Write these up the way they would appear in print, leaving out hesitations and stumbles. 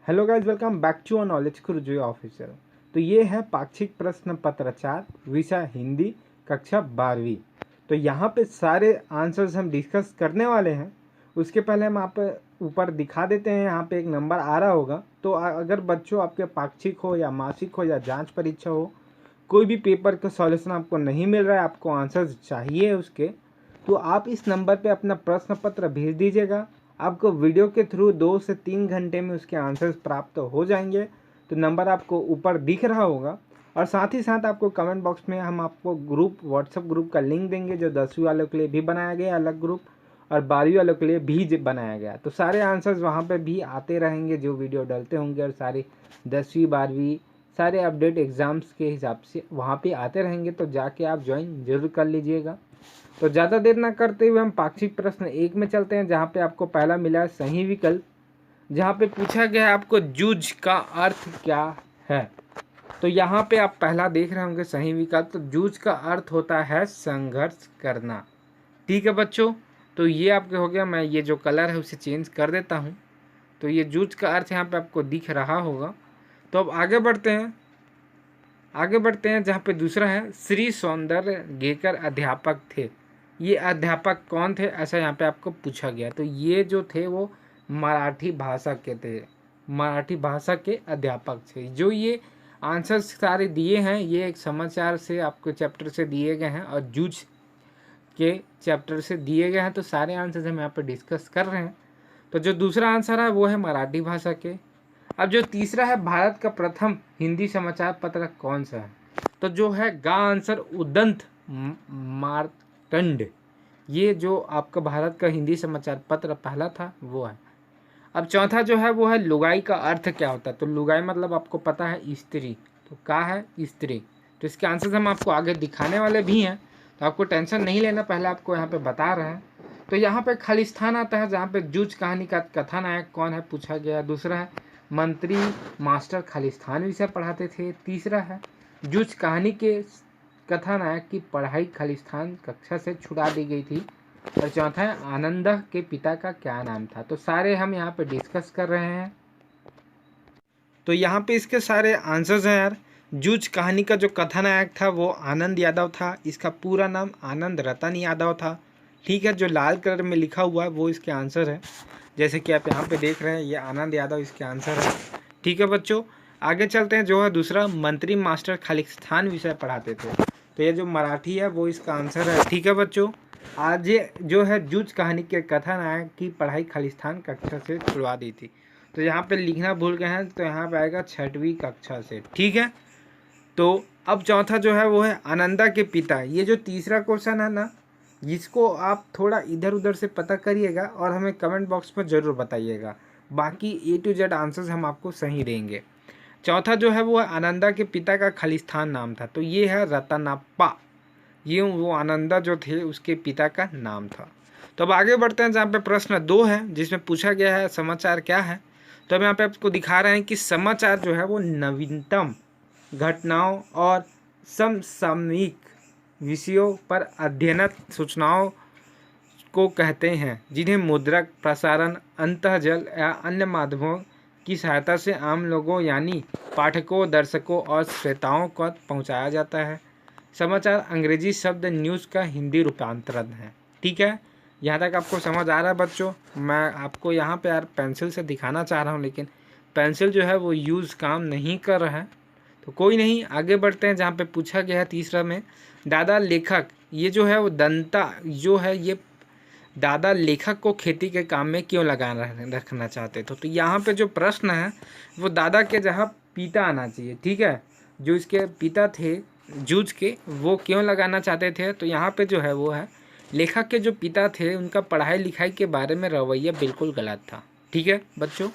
Hello guys, welcome back to a knowledge Guruji official. तो ये है पाक्षिक प्रश्न पत्र 4, विषय हिंदी, कक्षा 12वीं। तो यहाँ पे सारे आंसर्स हम डिस्कस करने वाले हैं। उसके पहले हम आप ऊपर दिखा देते हैं, यहाँ पे एक नंबर आ रहा होगा। तो अगर बच्चों आपके पाक्षिक हो या मासिक हो या जांच परीक्षा हो, कोई भी पेपर का सॉल्यूशन आपको नहीं मिल रहा है, आपको आंसर्स चाहिए उसके, तो आप इस नंबर पे अपना प्रश्न पत्र भेज दीजिएगा। आपको वीडियो के थ्रू 2 से 3 घंटे में उसके आंसर्स प्राप्त हो जाएंगे। तो नंबर आपको ऊपर दिख रहा होगा, और साथ ही साथ आपको कमेंट बॉक्स में हम आपको व्हाट्सएप ग्रुप का लिंक देंगे, जो 10वीं वालों के लिए भी बनाया गया अलग ग्रुप, और 12वीं वालों के लिए भी बनाया गया। तो सारे आंसर्स वहाँ पे भी आते रहेंगे, जो वीडियो डलते होंगे, और सारे 10वीं 12वीं सारे अपडेट एग्ज़ाम्स के हिसाब से वहाँ पे आते रहेंगे। तो जाके आप ज्वाइन जरूर कर लीजिएगा। तो ज़्यादा देर ना करते हुए हम पाक्षिक प्रश्न 1 में चलते हैं, जहाँ पे आपको पहला मिला है सही विकल्प, जहाँ पे पूछा गया है आपको जूझ का अर्थ क्या है। तो यहाँ पे आप पहला देख रहे होंगे सही विकल्प। तो जूझ का अर्थ होता है संघर्ष करना। ठीक है बच्चों, तो ये आपके हो गया। मैं ये जो कलर है उसे चेंज कर देता हूँ। तो ये जूझ का अर्थ यहाँ पे आपको दिख रहा होगा। तो अब आगे बढ़ते हैं जहाँ पे दूसरा है श्री सौंदर्य गेकर अध्यापक थे। ये अध्यापक कौन थे, ऐसा यहाँ पे आपको पूछा गया। तो ये जो थे वो मराठी भाषा के थे, मराठी भाषा के अध्यापक थे। जो ये आंसर्स सारे दिए हैं, ये एक समाचार से आपको चैप्टर से दिए गए हैं और जूझ के चैप्टर से दिए गए हैं। तो सारे आंसर्स हम यहाँ पे डिस्कस कर रहे हैं। तो जो दूसरा आंसर है वो है मराठी भाषा के। अब जो तीसरा है भारत का प्रथम हिंदी समाचार पत्र कौन सा है, तो जो है गा आंसर उदंत मार्तंड। ये जो आपका भारत का हिंदी समाचार पत्र पहला था वो है। अब चौथा जो है वो है लुगाई का अर्थ क्या होता है। तो लुगाई मतलब आपको पता है स्त्री, तो क्या है स्त्री। तो इसके आंसर हम आपको आगे दिखाने वाले भी हैं, तो आपको टेंशन नहीं लेना, पहले आपको यहाँ पे बता रहे हैं। तो यहाँ पे खालिस्तान आता है, जहाँ पे जूझ कहानी का कथानायक कौन है पूछा गया। दूसरा है मंत्री मास्टर खालिस्तान विषय पढ़ाते थे। तीसरा है जूझ कहानी के कथानायक की पढ़ाई खालिस्तान कक्षा से छुड़ा दी गई थी। और चौथा है आनंद के पिता का क्या नाम था। तो सारे हम यहाँ पे डिस्कस कर रहे हैं। तो यहाँ पे इसके सारे आंसर्स हैं यार। जूझ कहानी का जो कथानायक था वो आनंद यादव था। इसका पूरा नाम आनंद रतन यादव था। ठीक है, जो लाल कलर में लिखा हुआ है वो इसके आंसर है, जैसे कि आप यहाँ पे देख रहे हैं, ये आनंद यादव इसके आंसर है। ठीक है बच्चों, आगे चलते हैं। जो है दूसरा मंत्री मास्टर खालिस्तान विषय पढ़ाते थे। तो ये जो मराठी है वो इसका आंसर है। ठीक है बच्चों, आज ये जो है जूझ कहानी के कथानायक की पढ़ाई खालिस्तान कक्षा से छुड़वा दी थी। तो यहाँ पे लिखना भूल गए हैं, तो यहाँ पे आएगा 6वीं कक्षा से। ठीक है, तो अब चौथा जो है वो है आनंदा के पिता। ये जो तीसरा क्वेश्चन है ना, जिसको आप थोड़ा इधर उधर से पता करिएगा और हमें कमेंट बॉक्स में ज़रूर बताइएगा। बाकी A to Z आंसर्स हम आपको सही देंगे। चौथा जो है वो है आनंदा के पिता का खालिस्तान नाम था। तो ये है रतनप्पा। ये वो आनंदा जो थे उसके पिता का नाम था। तो अब आगे बढ़ते हैं, जहाँ पे प्रश्न 2 है, जिसमें पूछा गया है समाचार क्या है। तो हम यहाँ पे आपको दिखा रहे हैं कि समाचार जो है वो नवीनतम घटनाओं और समसामयिक विषयों पर अध्ययनत सूचनाओं को कहते हैं, जिन्हें मुद्रक, प्रसारण, अंतःजल या अन्य माध्यमों की सहायता से आम लोगों यानी पाठकों, दर्शकों और श्रोताओं को पहुंचाया जाता है। समाचार अंग्रेजी शब्द न्यूज़ का हिंदी रूपांतरण है। ठीक है, यहाँ तक आपको समझ आ रहा है बच्चों। मैं आपको यहाँ पे यार पेंसिल से दिखाना चाह रहा हूँ, लेकिन पेंसिल जो है वो यूज़ काम नहीं कर रहा है। तो कोई नहीं, आगे बढ़ते हैं। जहाँ पे पूछा गया है तीसरा में दादा लेखक, ये जो है वो दंता जो है, ये दादा लेखक को खेती के काम में क्यों लगा रखना चाहते थे। तो यहाँ पे जो प्रश्न है वो दादा के जहाँ पिता आना चाहिए। ठीक है, जो इसके पिता थे जूझ के, वो क्यों लगाना चाहते थे। तो यहाँ पे जो है वो है लेखक के जो पिता थे उनका पढ़ाई लिखाई के बारे में रवैया बिल्कुल गलत था। ठीक है बच्चों,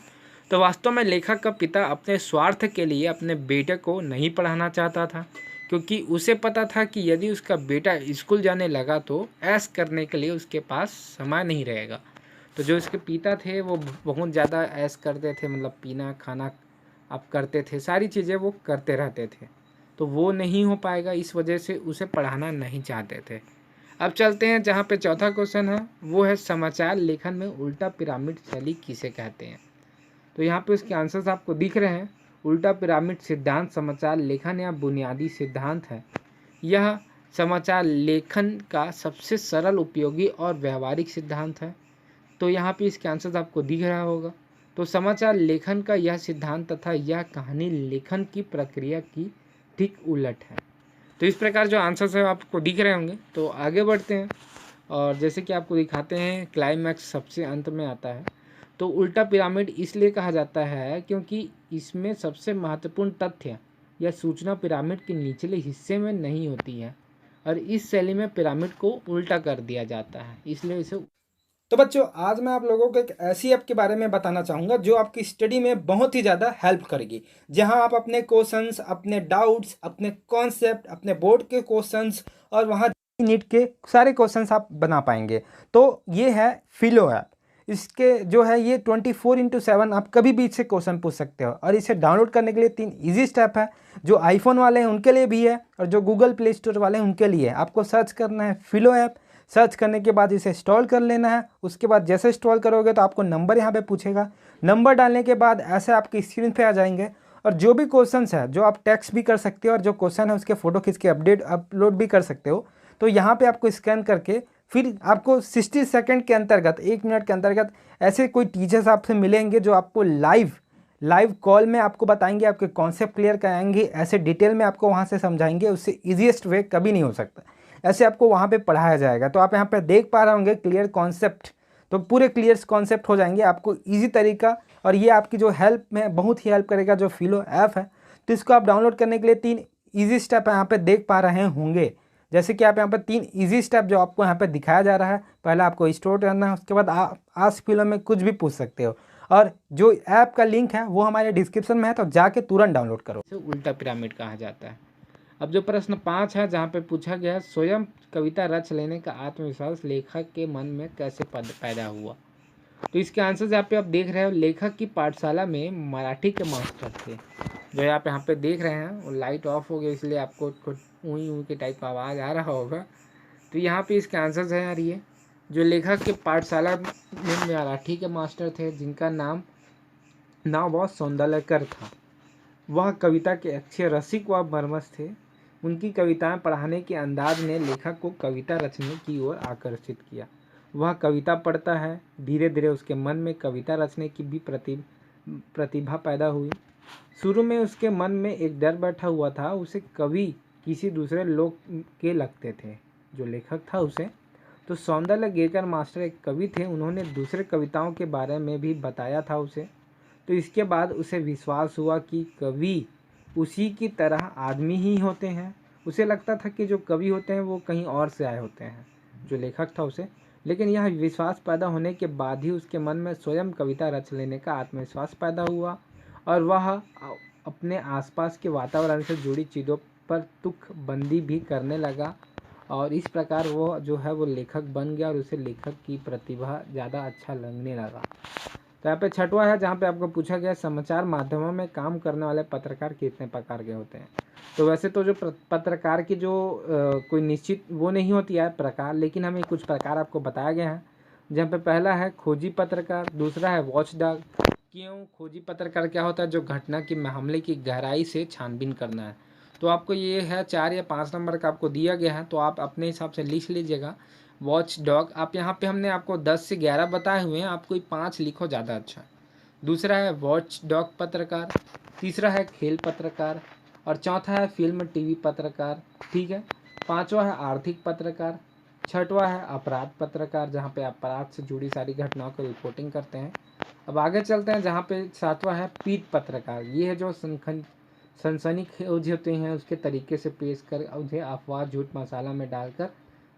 तो वास्तव में लेखक का पिता अपने स्वार्थ के लिए अपने बेटे को नहीं पढ़ाना चाहता था, क्योंकि उसे पता था कि यदि उसका बेटा स्कूल जाने लगा तो ऐश करने के लिए उसके पास समय नहीं रहेगा। तो जो इसके पिता थे वो बहुत ज़्यादा ऐश करते थे, मतलब पीना खाना आप करते थे, सारी चीज़ें वो करते रहते थे। तो वो नहीं हो पाएगा, इस वजह से उसे पढ़ाना नहीं चाहते थे। अब चलते हैं जहाँ पे चौथा क्वेश्चन है, वो है समाचार लेखन में उल्टा पिरामिड शैली किसे कहते हैं। तो यहाँ पे उसके आंसर्स आपको दिख रहे हैं। उल्टा पिरामिड सिद्धांत समाचार लेखन या बुनियादी सिद्धांत है। यह समाचार लेखन का सबसे सरल, उपयोगी और व्यवहारिक सिद्धांत है। तो यहाँ पे इसके आंसर्स आपको दिख रहा होगा। तो समाचार लेखन का यह सिद्धांत तथा यह कहानी लेखन की प्रक्रिया की ठीक उलट है। तो इस प्रकार जो आंसर्स है आपको दिख रहे होंगे। तो आगे बढ़ते हैं और जैसे कि आपको दिखाते हैं क्लाइमैक्स सबसे अंत में आता है। तो उल्टा पिरामिड इसलिए कहा जाता है क्योंकि इसमें सबसे महत्वपूर्ण तथ्य या सूचना पिरामिड के निचले हिस्से में नहीं होती है और इस शैली में पिरामिड को उल्टा कर दिया जाता है, इसलिए इसे। तो बच्चों, आज मैं आप लोगों को एक ऐसी ऐप के बारे में बताना चाहूँगा जो आपकी स्टडी में बहुत ही ज़्यादा हेल्प करेगी, जहां आप अपने क्वेश्चंस, अपने डाउट्स, अपने कॉन्सेप्ट, अपने बोर्ड के क्वेश्चंस और वहां नीट के सारे क्वेश्चंस आप बना पाएंगे। तो ये है फिलो ऐप। इसके जो है ये 24/7 आप कभी भी इससे क्वेश्चन पूछ सकते हो। और इसे डाउनलोड करने के लिए 3 ईजी स्टेप है, जो आईफोन वाले हैं उनके लिए भी है और जो गूगल प्ले स्टोर वाले हैं उनके लिए। आपको सर्च करना है फिलो ऐप। सर्च करने के बाद इसे इंस्टॉल कर लेना है। उसके बाद जैसे इंस्टॉल करोगे तो आपको नंबर यहाँ पे पूछेगा। नंबर डालने के बाद ऐसे आपकी स्क्रीन पे आ जाएंगे और जो भी क्वेश्चंस है जो आप टेक्स्ट भी कर सकते हो और जो क्वेश्चन है उसके फ़ोटो खींच के अपलोड भी कर सकते हो। तो यहाँ पे आपको स्कैन करके फिर आपको 60 सेकंड के अंतर्गत, 1 मिनट के अंतर्गत ऐसे कोई टीचर्स आपसे मिलेंगे जो आपको लाइव कॉल में आपको बताएंगे, आपके कॉन्सेप्ट क्लियर कराएंगे, ऐसे डिटेल में आपको वहाँ से समझाएंगे। उससे ईजीएस्ट वे कभी नहीं हो सकता, ऐसे आपको वहाँ पे पढ़ाया जाएगा। तो आप यहाँ पे देख पा रहे होंगे क्लियर कॉन्सेप्ट, तो पूरे क्लियर कॉन्सेप्ट हो जाएंगे आपको ईजी तरीका। और ये आपकी जो हेल्प में बहुत ही हेल्प करेगा जो फिलो ऐप है। तो इसको आप डाउनलोड करने के लिए 3 ईजी स्टेप यहाँ पे देख पा रहे होंगे। जैसे कि आप यहाँ पर 3 ईजी स्टेप जो आपको यहाँ पे दिखाया जा रहा है, पहले आपको स्टोर करना है, उसके बाद आस्क फिलो में कुछ भी पूछ सकते हो। और जो ऐप का लिंक है वो हमारे डिस्क्रिप्शन में है, तो जाके तुरंत डाउनलोड करो। इसे उल्टा पिरामिड कहा जाता है। अब जो प्रश्न 5 है, जहाँ पे पूछा गया है स्वयं कविता रच लेने का आत्मविश्वास लेखक के मन में कैसे पैदा हुआ। तो इसके आंसर यहाँ पे आप देख रहे हो। लेखक की पाठशाला में मराठी के मास्टर थे, जो आप यहाँ पे देख रहे हैं। वो लाइट ऑफ हो गया इसलिए आपको ऊई ऊई के टाइप का आवाज़ आ रहा होगा। तो यहाँ पे इसके आंसर्स हैं यार। ये जो लेखक के पाठशाला में मराठी के मास्टर थे जिनका नाम बहुत सौंदर्यकर था। वह कविता के अच्छे रसिक व मर्मस थे। उनकी कविताएं पढ़ाने के अंदाज ने लेखक को कविता रचने की ओर आकर्षित किया। वह कविता पढ़ता है, धीरे धीरे उसके मन में कविता रचने की भी प्रतिभा पैदा हुई। शुरू में उसके मन में एक डर बैठा हुआ था, उसे कवि किसी दूसरे लोग के लगते थे, जो लेखक था उसे। तो सौंदर्य गेकर मास्टर एक कवि थे, उन्होंने दूसरे कविताओं के बारे में भी बताया था उसे। तो इसके बाद उसे विश्वास हुआ कि कवि उसी की तरह आदमी ही होते हैं। उसे लगता था कि जो कवि होते हैं वो कहीं और से आए होते हैं, जो लेखक था उसे। लेकिन यह विश्वास पैदा होने के बाद ही उसके मन में स्वयं कविता रच लेने का आत्मविश्वास पैदा हुआ और वह अपने आसपास के वातावरण से जुड़ी चीज़ों पर तुक बंदी भी करने लगा। और इस प्रकार वो जो है वो लेखक बन गया और उसे लेखक की प्रतिभा ज़्यादा अच्छा लगने लगा। तो यहाँ पे छठवां है, जहाँ पे आपको पूछा गया समाचार माध्यमों में काम करने वाले पत्रकार कितने प्रकार के होते हैं। तो वैसे तो जो पत्रकार की जो कोई निश्चित वो नहीं होती है प्रकार, लेकिन हमें कुछ प्रकार आपको बताया गया है। जहाँ पे पहला है खोजी पत्रकार, दूसरा है वॉचडॉग। क्यों खोजी पत्रकार क्या होता है, जो घटना की मामले की गहराई से छानबीन करना है। तो आपको ये है 4 या 5 नंबर का आपको दिया गया है, तो आप अपने हिसाब से लिख लीजिएगा। वॉच डॉग, आप यहाँ पे हमने आपको 10 से 11 बताए हुए हैं, आप कोई 5 लिखो ज़्यादा अच्छा। दूसरा है वॉच डॉग पत्रकार, तीसरा है खेल पत्रकार और चौथा है फिल्म टीवी पत्रकार। ठीक है। पांचवा है आर्थिक पत्रकार, छठवा है अपराध पत्रकार, जहाँ पे अपराध से जुड़ी सारी घटनाओं को रिपोर्टिंग करते हैं। अब आगे चलते हैं, जहाँ पे सातवां है पीठ पत्रकार। ये है जो सनसनीखेज होते हैं उसके तरीके से पेश कर उन्हें अफवाह झूठ मसाला में डालकर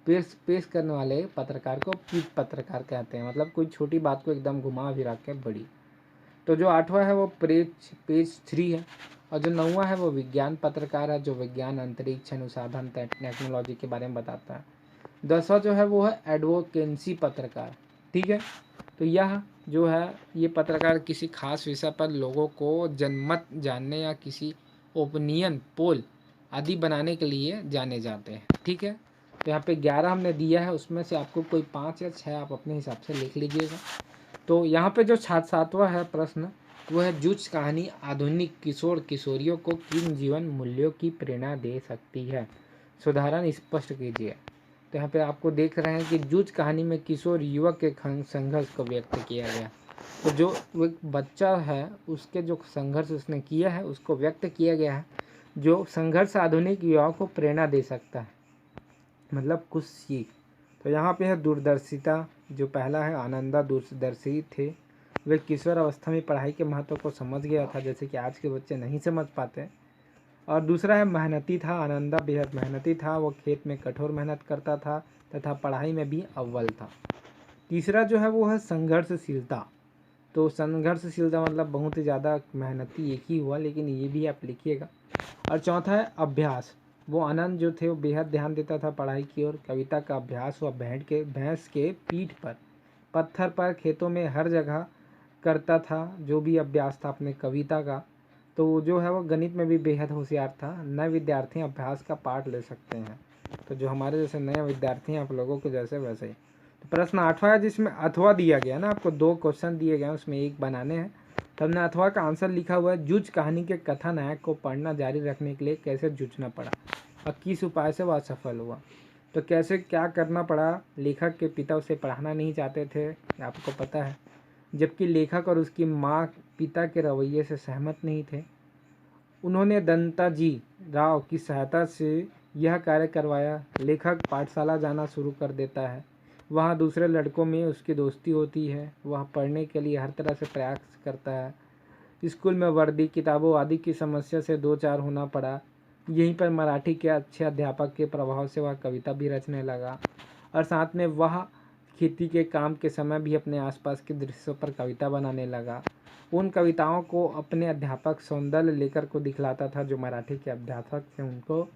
पेश करने वाले पत्रकार को पीठ पत्रकार कहते हैं। मतलब कोई छोटी बात को एकदम घुमा फिरा के बड़ी। तो जो 8वां है वो पेज 3 है और जो 9वां है वो विज्ञान पत्रकार है, जो विज्ञान, अंतरिक्ष, अनुसंधान, टेक्नोलॉजी के बारे में बताता है। 10वां जो है वो है एडवोकेसी पत्रकार। ठीक है। तो यह जो है ये पत्रकार किसी खास विषय पर लोगों को जनमत जानने या किसी ओपिनियन पोल आदि बनाने के लिए जाने जाते हैं। ठीक है। तो यहाँ पे 11 हमने दिया है, उसमें से आपको कोई 5 या 6 आप अपने हिसाब से लिख लीजिएगा। तो यहाँ पे जो 7वां है प्रश्न, वह जूझ कहानी आधुनिक किशोर किशोरियों को किन जीवन मूल्यों की प्रेरणा दे सकती है? सुधारण स्पष्ट कीजिए। तो यहाँ पे आपको देख रहे हैं कि जूझ कहानी में किशोर युवक के संघर्ष को व्यक्त किया गया। तो जो वो एक बच्चा है उसके जो संघर्ष उसने किया है उसको व्यक्त किया गया है। जो संघर्ष आधुनिक युवाओं को प्रेरणा दे सकता है, मतलब कुछ सीख। तो यहाँ पे है दूरदर्शिता। जो पहला है, आनंदा दूरदर्शी थे। वे किशोर अवस्था में पढ़ाई के महत्व को समझ गया था, जैसे कि आज के बच्चे नहीं समझ पाते। और दूसरा है मेहनती था। आनंदा बेहद मेहनती था, वो खेत में कठोर मेहनत करता था तथा पढ़ाई में भी अव्वल था। तीसरा जो है वो है संघर्षशीलता। तो संघर्षशीलता मतलब बहुत ही ज़्यादा मेहनती एक ही हुआ, लेकिन ये भी आप लिखिएगा। और चौथा है अभ्यास। वो आनंद जो थे वो बेहद ध्यान देता था पढ़ाई की ओर। कविता का अभ्यास हुआ भैंस के पीठ पर, पत्थर पर, खेतों में, हर जगह करता था जो भी अभ्यास था अपने कविता का। तो जो है वो गणित में भी बेहद होशियार था। नए विद्यार्थी अभ्यास का पाठ ले सकते हैं। तो जो हमारे जैसे नए विद्यार्थी हैं आप लोगों के जैसे वैसे ही। तो प्रश्न 8वां है जिसमें अथवा दिया गया ना, आपको 2 क्वेश्चन दिए गए हैं, उसमें एक बनाने हैं। तो हमने अथवा का आंसर लिखा हुआ है, जूझ कहानी के कथानायक को पढ़ना जारी रखने के लिए कैसे जूझना पड़ा और किस उपाय से वह सफल हुआ। तो कैसे क्या करना पड़ा, लेखक के पिता उसे पढ़ाना नहीं चाहते थे, आपको पता है, जबकि लेखक और उसकी माँ पिता के रवैये से सहमत नहीं थे। उन्होंने दंताजी राव की सहायता से यह कार्य करवाया। लेखक पाठशाला जाना शुरू कर देता है, वहाँ दूसरे लड़कों में उसकी दोस्ती होती है। वह पढ़ने के लिए हर तरह से प्रयास करता है। स्कूल में वर्दी, किताबों आदि की समस्या से 2-4 होना पड़ा। यहीं पर मराठी के अच्छे अध्यापक के प्रभाव से वह कविता भी रचने लगा और साथ में वह खेती के काम के समय भी अपने आसपास के दृश्यों पर कविता बनाने लगा। उन कविताओं को अपने अध्यापक सौंदर्य लेकर को दिखलाता था, जो मराठी के अध्यापक थे उनको।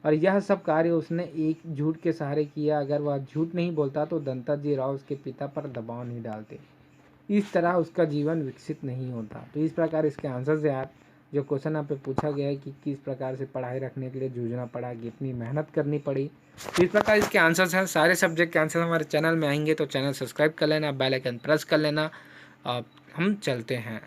और यह सब कार्य उसने एक झूठ के सहारे किया। अगर वह झूठ नहीं बोलता तो दंताजी राव उसके पिता पर दबाव नहीं डालते। इस तरह उसका जीवन विकसित नहीं होता। तो इस प्रकार इसके आंसर्स यार, जो क्वेश्चन आप पे पूछा गया है कि किस प्रकार से पढ़ाई रखने के लिए जूझना पड़ा, कितनी मेहनत करनी पड़ी, तो इस प्रकार इसके आंसर्स हैं। सारे सब्जेक्ट के आंसर हमारे चैनल में आएंगे, तो चैनल सब्सक्राइब कर लेना, बेल आइकन प्रेस कर लेना। हम चलते हैं।